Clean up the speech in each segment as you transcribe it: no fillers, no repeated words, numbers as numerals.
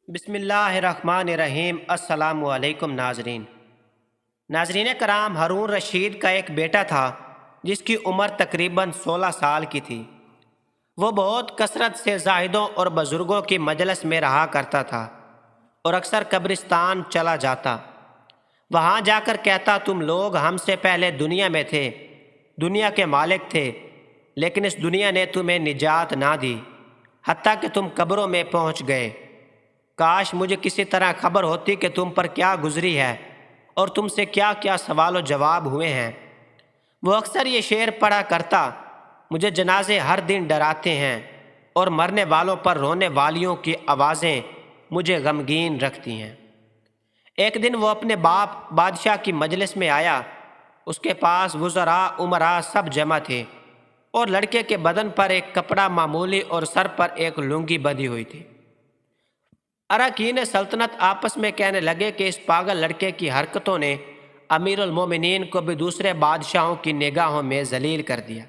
بسم اللہ الرحمن الرحیم۔ السلام علیکم ناظرین کرام، ہارون رشید کا ایک بیٹا تھا جس کی عمر تقریباً 16 سال کی تھی۔ وہ بہت کثرت سے زاہدوں اور بزرگوں کی مجلس میں رہا کرتا تھا اور اکثر قبرستان چلا جاتا۔ وہاں جا کر کہتا، تم لوگ ہم سے پہلے دنیا میں تھے، دنیا کے مالک تھے، لیکن اس دنیا نے تمہیں نجات نہ دی، حتیٰ کہ تم قبروں میں پہنچ گئے۔ کاش مجھے کسی طرح خبر ہوتی کہ تم پر کیا گزری ہے اور تم سے کیا کیا سوال و جواب ہوئے ہیں۔ وہ اکثر یہ شعر پڑھا کرتا، مجھے جنازے ہر دن ڈراتے ہیں اور مرنے والوں پر رونے والیوں کی آوازیں مجھے غمگین رکھتی ہیں۔ ایک دن وہ اپنے باپ بادشاہ کی مجلس میں آیا۔ اس کے پاس وزراء امراء سب جمع تھے اور لڑکے کے بدن پر ایک کپڑا معمولی اور سر پر ایک لنگی بندھی ہوئی تھی۔ اراکین سلطنت آپس میں کہنے لگے کہ اس پاگل لڑکے کی حرکتوں نے امیر المومنین کو بھی دوسرے بادشاہوں کی نگاہوں میں ذلیل کر دیا۔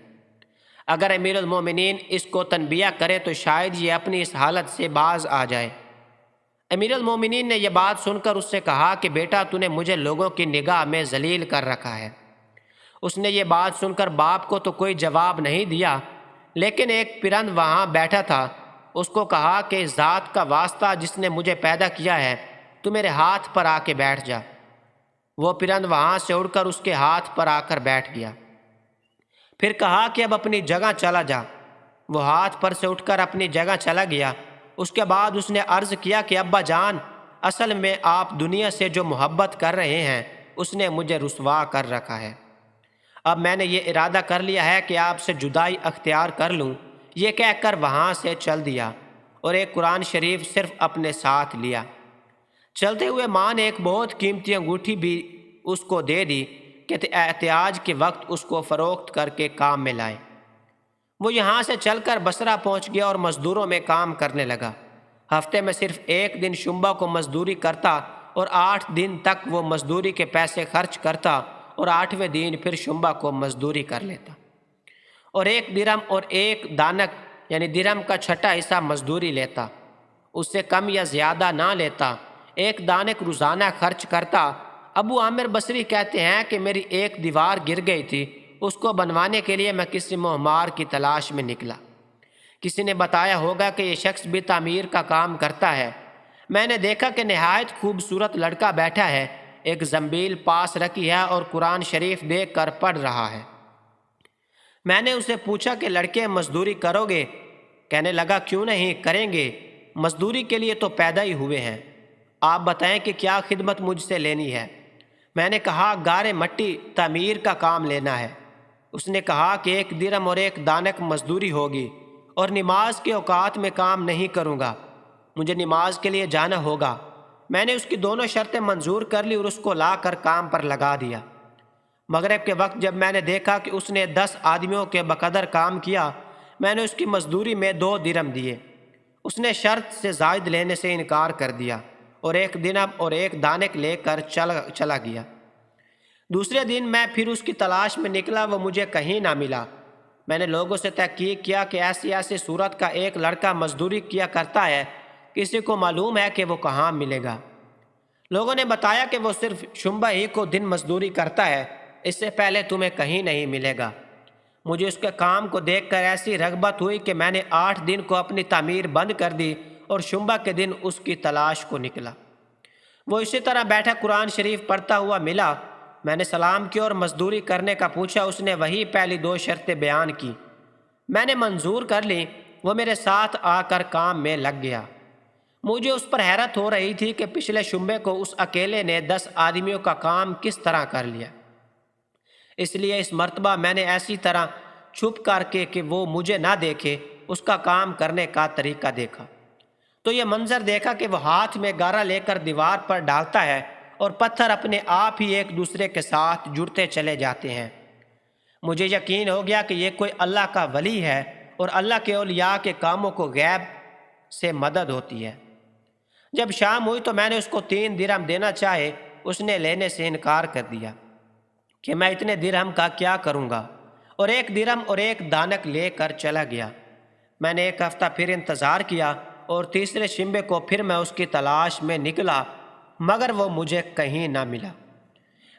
اگر امیر المومنین اس کو تنبیہ کرے تو شاید یہ اپنی اس حالت سے باز آ جائے۔ امیر المومنین نے یہ بات سن کر اس سے کہا کہ بیٹا، تو نے مجھے لوگوں کی نگاہ میں ذلیل کر رکھا ہے۔ اس نے یہ بات سن کر باپ کو تو کوئی جواب نہیں دیا، لیکن ایک پرند وہاں بیٹھا تھا، اس کو کہا کہ اس ذات کا واسطہ جس نے مجھے پیدا کیا ہے، تو میرے ہاتھ پر آ کے بیٹھ جا۔ وہ پرند وہاں سے اڑ کر اس کے ہاتھ پر آ کر بیٹھ گیا۔ پھر کہا کہ اب اپنی جگہ چلا جا۔ وہ ہاتھ پر سے اٹھ کر اپنی جگہ چلا گیا۔ اس کے بعد اس نے عرض کیا کہ ابا جان، اصل میں آپ دنیا سے جو محبت کر رہے ہیں اس نے مجھے رسوا کر رکھا ہے۔ اب میں نے یہ ارادہ کر لیا ہے کہ آپ سے جدائی اختیار کر لوں۔ یہ کہہ کر وہاں سے چل دیا اور ایک قرآن شریف صرف اپنے ساتھ لیا۔ چلتے ہوئے ماں نے ایک بہت قیمتی انگوٹھی بھی اس کو دے دی کہ احتیاج کے وقت اس کو فروخت کر کے کام میں لائے۔ وہ یہاں سے چل کر بصرہ پہنچ گیا اور مزدوروں میں کام کرنے لگا۔ ہفتے میں صرف ایک دن شنبہ کو مزدوری کرتا اور 8 دن تک وہ مزدوری کے پیسے خرچ کرتا اور 8ویں دن پھر شنبہ کو مزدوری کر لیتا اور 1 درہم اور 1 دانک یعنی درہم کا چھٹا حصہ مزدوری لیتا۔ اس سے کم یا زیادہ نہ لیتا۔ 1 دانک روزانہ خرچ کرتا۔ ابو عامر بصری کہتے ہیں کہ میری ایک دیوار گر گئی تھی، اس کو بنوانے کے لیے میں کسی معمار کی تلاش میں نکلا۔ کسی نے بتایا ہوگا کہ یہ شخص بھی تعمیر کا کام کرتا ہے۔ میں نے دیکھا کہ نہایت خوبصورت لڑکا بیٹھا ہے، ایک زنبیل پاس رکھی ہے اور قرآن شریف دیکھ کر پڑھ رہا ہے۔ میں نے اسے پوچھا کہ لڑکے مزدوری کرو گے؟ کہنے لگا کیوں نہیں، کریں گے، مزدوری کے لیے تو پیدا ہی ہوئے ہیں۔ آپ بتائیں کہ کیا خدمت مجھ سے لینی ہے؟ میں نے کہا گارے مٹی تعمیر کا کام لینا ہے۔ اس نے کہا کہ 1 درہم اور 1 دانک مزدوری ہوگی اور نماز کے اوقات میں کام نہیں کروں گا، مجھے نماز کے لیے جانا ہوگا۔ میں نے اس کی دونوں شرطیں منظور کر لی اور اس کو لا کر کام پر لگا دیا۔ مغرب کے وقت جب میں نے دیکھا کہ اس نے 10 آدمیوں کے بقدر کام کیا، میں نے اس کی مزدوری میں 2 درہم دیے۔ اس نے شرط سے زائد لینے سے انکار کر دیا اور 1 درہم اور 1 دانک لے کر چلا گیا۔ دوسرے دن میں پھر اس کی تلاش میں نکلا، وہ مجھے کہیں نہ ملا۔ میں نے لوگوں سے تحقیق کیا کہ ایسی صورت کا ایک لڑکا مزدوری کیا کرتا ہے، کسی کو معلوم ہے کہ وہ کہاں ملے گا؟ لوگوں نے بتایا کہ وہ صرف شنبہ ہی کو دن مزدوری کرتا ہے، اس سے پہلے تمہیں کہیں نہیں ملے گا۔ مجھے اس کے کام کو دیکھ کر ایسی رغبت ہوئی کہ میں نے 8 دن کو اپنی تعمیر بند کر دی اور شنبہ کے دن اس کی تلاش کو نکلا۔ وہ اسی طرح بیٹھا قرآن شریف پڑھتا ہوا ملا۔ میں نے سلام کیا اور مزدوری کرنے کا پوچھا۔ اس نے وہی پہلی 2 شرطیں بیان کی، میں نے منظور کر لی۔ وہ میرے ساتھ آ کر کام میں لگ گیا۔ مجھے اس پر حیرت ہو رہی تھی کہ پچھلے شنبے کو اس اکیلے نے 10 آدمیوں کا کام کس طرح کر لیا۔ اس لیے اس مرتبہ میں نے ایسی طرح چھپ کر کے کہ وہ مجھے نہ دیکھے اس کا کام کرنے کا طریقہ دیکھا، تو یہ منظر دیکھا کہ وہ ہاتھ میں گارا لے کر دیوار پر ڈالتا ہے اور پتھر اپنے آپ ہی ایک دوسرے کے ساتھ جڑتے چلے جاتے ہیں۔ مجھے یقین ہو گیا کہ یہ کوئی اللہ کا ولی ہے اور اللہ کے اولیاء کے کاموں کو غیب سے مدد ہوتی ہے۔ جب شام ہوئی تو میں نے اس کو 3 درہم دینا چاہے، اس نے لینے سے انکار کر دیا کہ میں اتنے درہم کا کیا کروں گا، اور 1 درہم اور 1 دانک لے کر چلا گیا۔ میں نے 1 ہفتہ پھر انتظار کیا اور تیسرے شنبے کو پھر میں اس کی تلاش میں نکلا، مگر وہ مجھے کہیں نہ ملا۔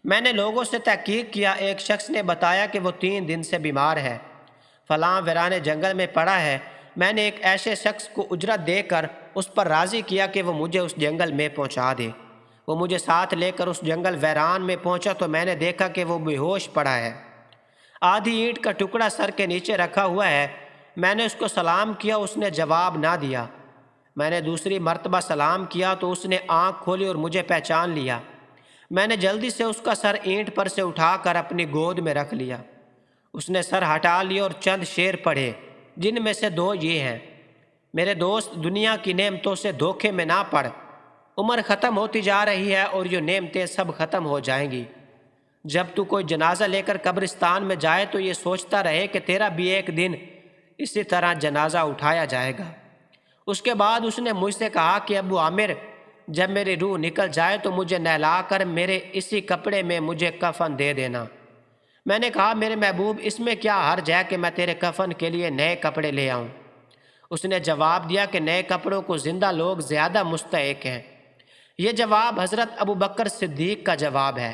میں نے لوگوں سے تحقیق کیا، ایک شخص نے بتایا کہ وہ 3 دن سے بیمار ہے، فلاں ویرانے جنگل میں پڑا ہے۔ میں نے ایک ایسے شخص کو اجرت دے کر اس پر راضی کیا کہ وہ مجھے اس جنگل میں پہنچا دے۔ وہ مجھے ساتھ لے کر اس جنگل ویران میں پہنچا تو میں نے دیکھا کہ وہ بے ہوش پڑا ہے، آدھی اینٹ کا ٹکڑا سر کے نیچے رکھا ہوا ہے۔ میں نے اس کو سلام کیا، اس نے جواب نہ دیا۔ میں نے دوسری مرتبہ سلام کیا تو اس نے آنکھ کھولی اور مجھے پہچان لیا۔ میں نے جلدی سے اس کا سر اینٹ پر سے اٹھا کر اپنی گود میں رکھ لیا۔ اس نے سر ہٹا لیا اور چند شعر پڑھے، جن میں سے 2 یہ ہیں: میرے دوست، دنیا کی نعمتوں سے دھوکے میں نہ پڑ، عمر ختم ہوتی جا رہی ہے اور یہ نعمتیں سب ختم ہو جائیں گی۔ جب تو کوئی جنازہ لے کر قبرستان میں جائے تو یہ سوچتا رہے کہ تیرا بھی ایک دن اسی طرح جنازہ اٹھایا جائے گا۔ اس کے بعد اس نے مجھ سے کہا کہ ابو عامر، جب میری روح نکل جائے تو مجھے نہلا کر میرے اسی کپڑے میں مجھے کفن دے دینا۔ میں نے کہا، میرے محبوب، اس میں کیا حرج ہے کہ میں تیرے کفن کے لیے نئے کپڑے لے آؤں؟ اس نے جواب دیا کہ نئے کپڑوں کو زندہ لوگ زیادہ مستحق ہیں۔ یہ جواب حضرت ابوبکر صدیق کا جواب ہے۔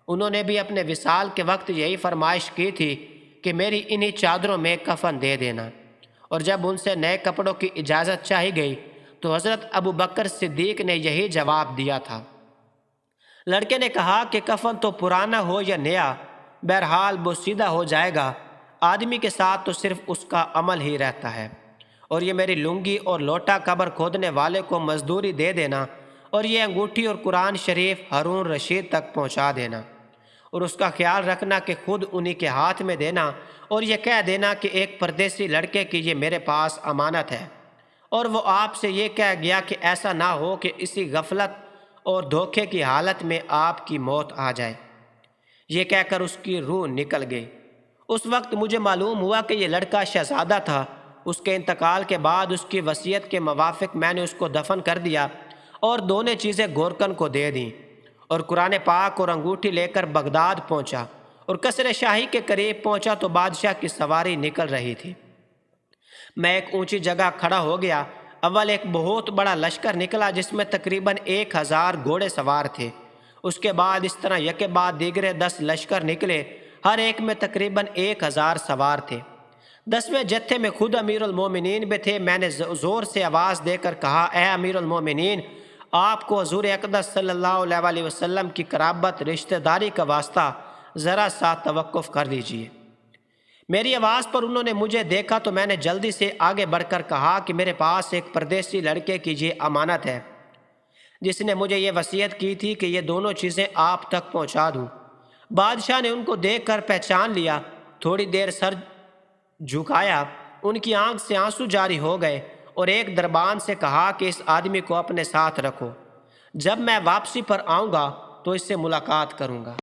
انہوں نے بھی اپنے وصال کے وقت یہی فرمائش کی تھی کہ میری انہی چادروں میں کفن دے دینا، اور جب ان سے نئے کپڑوں کی اجازت چاہی گئی تو حضرت ابوبکر صدیق نے یہی جواب دیا تھا۔ لڑکے نے کہا کہ کفن تو پرانا ہو یا نیا، بہرحال بوسیدہ ہو جائے گا، آدمی کے ساتھ تو صرف اس کا عمل ہی رہتا ہے۔ اور یہ میری لنگی اور لوٹا قبر کھودنے والے کو مزدوری دے دینا، اور یہ انگوٹھی اور قرآن شریف ہارون رشید تک پہنچا دینا، اور اس کا خیال رکھنا کہ خود انہی کے ہاتھ میں دینا، اور یہ کہہ دینا کہ ایک پردیسی لڑکے کی یہ میرے پاس امانت ہے، اور وہ آپ سے یہ کہہ گیا کہ ایسا نہ ہو کہ اسی غفلت اور دھوکے کی حالت میں آپ کی موت آ جائے۔ یہ کہہ کر اس کی روح نکل گئی۔ اس وقت مجھے معلوم ہوا کہ یہ لڑکا شہزادہ تھا۔ اس کے انتقال کے بعد اس کی وصیت کے موافق میں نے اس کو دفن کر دیا اور دونوں چیزیں گورکن کو دے دیں، اور قرآن پاک اور انگوٹھی لے کر بغداد پہنچا، اور قصر شاہی کے قریب پہنچا تو بادشاہ کی سواری نکل رہی تھی۔ میں ایک اونچی جگہ کھڑا ہو گیا۔ اول ایک بہت بڑا لشکر نکلا جس میں تقریباً 1000 گھوڑے سوار تھے۔ اس کے بعد اس طرح یکے بعد دیگرے 10 لشکر نکلے، ہر ایک میں تقریباً 1000 سوار تھے۔ 10ویں جتھے میں خود امیر المومنین بھی تھے۔ میں نے زور سے آواز دے کر کہا، اے امیر المومنین، آپ کو حضور اقدس صلی اللہ علیہ وسلم کی قرابت رشتہ داری کا واسطہ ذرا سا توقف کر دیجیے۔ میری آواز پر انہوں نے مجھے دیکھا تو میں نے جلدی سے آگے بڑھ کر کہا کہ میرے پاس ایک پردیسی لڑکے کی یہ امانت ہے جس نے مجھے یہ وصیت کی تھی کہ یہ دونوں چیزیں آپ تک پہنچا دوں۔ بادشاہ نے ان کو دیکھ کر پہچان لیا، تھوڑی دیر سر جھکایا، ان کی آنکھ سے آنسو جاری ہو گئے، اور ایک دربان سے کہا کہ اس آدمی کو اپنے ساتھ رکھو، جب میں واپسی پر آؤں گا تو اس سے ملاقات کروں گا۔